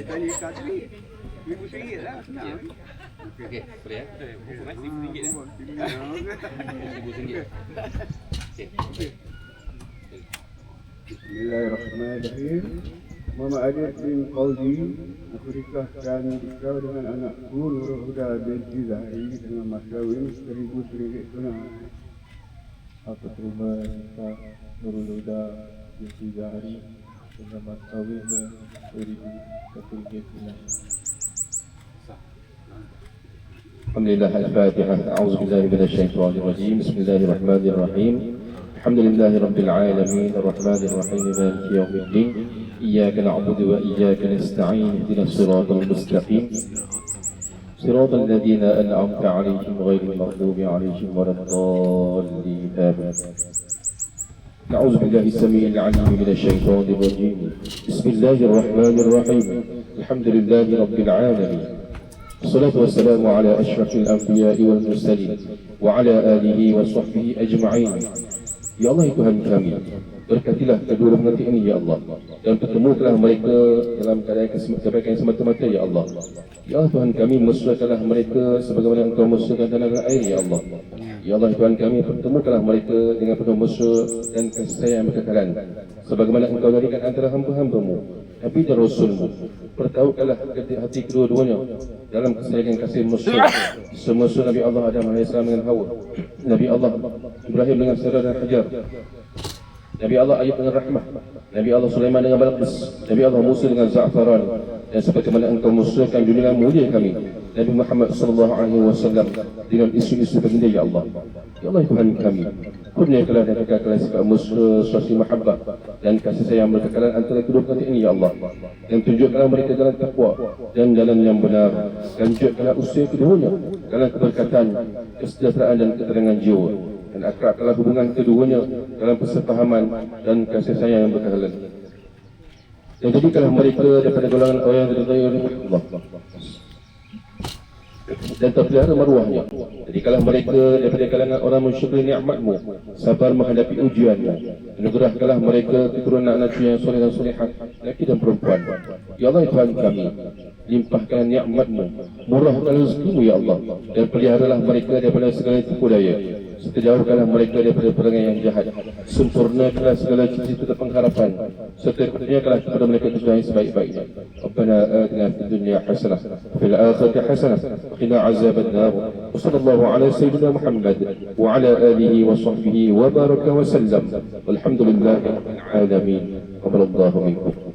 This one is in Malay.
Tanya kat ni. RM1,000 lah. Senang. Okey, boleh ya? Hukum RM1,000 ya? RM1,000. Okey. Bismillahirrahmanirrahim. Muhammad Adil bin Fauzi, aku nikahkan kau dengan anakku Nurul Huda binti Zahri dengan mas kahwin RM1,000 tunai. Aku terima nikah Nurul Huda binti Zahri dengan mas kahwinnya RM1,000 tunai. Alhamdulillah, Al-Fatihah. A'udzubillahi minasyaitonir rajim. Bismillahirrahmanirrahim. Alhamdulillahi rabbil alamin, arrahmanir rahim, maliki yaumiddin. Iyyaka na'budu wa iyyaka nasta'in. Ihdinas siratal mustaqim. Siratal ladzina an'amta 'alaihim ghairil maghdubi 'alaihim waladdallin. Amin. أعوذ بالله السميع العليم من الشيطان الرجيم. بسم الله الرحمن الرحيم. الحمد لله رب العالمين. الصلاة والسلام على أشرف الأنبياء والمرسلين وعلى آله وصحبه أجمعين. Ya Allah, Tuhan kami, berkatilah kedua pengantin ini, Ya Allah, dan pertemukanlah mereka dalam keadaan kebaikan yang semata-mata, Ya Allah. Ya Allah, Tuhan kami, mesrakanlah mereka sebagaimana Engkau mesrakan tanah dan air, Ya Allah. Ya Allah, Tuhan kami, pertemukanlah mereka dengan penuh mesra dan kasih sayang berkekalan, sebagaimana Engkau jadikan antara hamba-hamba-Mu, Nabi dan Rasul-Mu. Pertahukanlah hati kedua-duanya dalam kesayangan kasih mesra, semesra Nabi Allah Adam AS dengan Hawa, Nabi Allah Ibrahim dengan Sarah dan Hajar, Nabi Allah Ayub dengan Rahmah, Nabi Allah Sulaiman dengan Balqis, Nabi Allah Musa dengan Za'faran, dan sebagaimana Engkau musyakan junjungan mulia kami Nabi Muhammad SAW dengan isu-isu baginda, Ya Allah. Ya Allah, Tuhan kami, kurniakanlah dan kekalkan sifat mesra, suasana mahabbah dan kasih sayang berkekalan antara kedua pengantin ini, Ya Allah. Dan tunjukkanlah mereka jalan takwa dan jalan yang benar, dan tunjukkanlah usia keduanya dalam keberkatan, kesejahteraan dan keterangan jiwa, dan akrabkanlah hubungan keduanya dalam persefahaman dan kasih sayang yang berkekalan. Dan jadikanlah mereka daripada golongan orang yang diridai oleh Allah dan terpelihara maruahnya. Jadikanlah mereka daripada kalangan orang mensyukuri nikmat-Mu, sabar menghadapi ujian-Mu. Anugerahkanlah mereka keturunan anak yang soleh dan solehat, lelaki dan perempuan. Ya Allah, Tuhan kami, limpahkan nikmat-Mu, murahkan rezeki-Mu, Ya Allah, dan peliharalah mereka daripada segala tipu daya. Jauhkanlah mereka daripada perangai yang jahat, sempurnakanlah segala cita-cita pengharapan, serta kurniakanlah kepada mereka tujuan yang sebaik-baiknya. Rabbana atina fid dunya hasanah wa fil akhirati hasanah wa qina azabannar. Wa sallallahu ala sayyidina Muhammad wa ala alihi wa sahbihi wa baraka wa sallam. Walhamdulillahi rabbil alamin. Qabbalallahu minkum.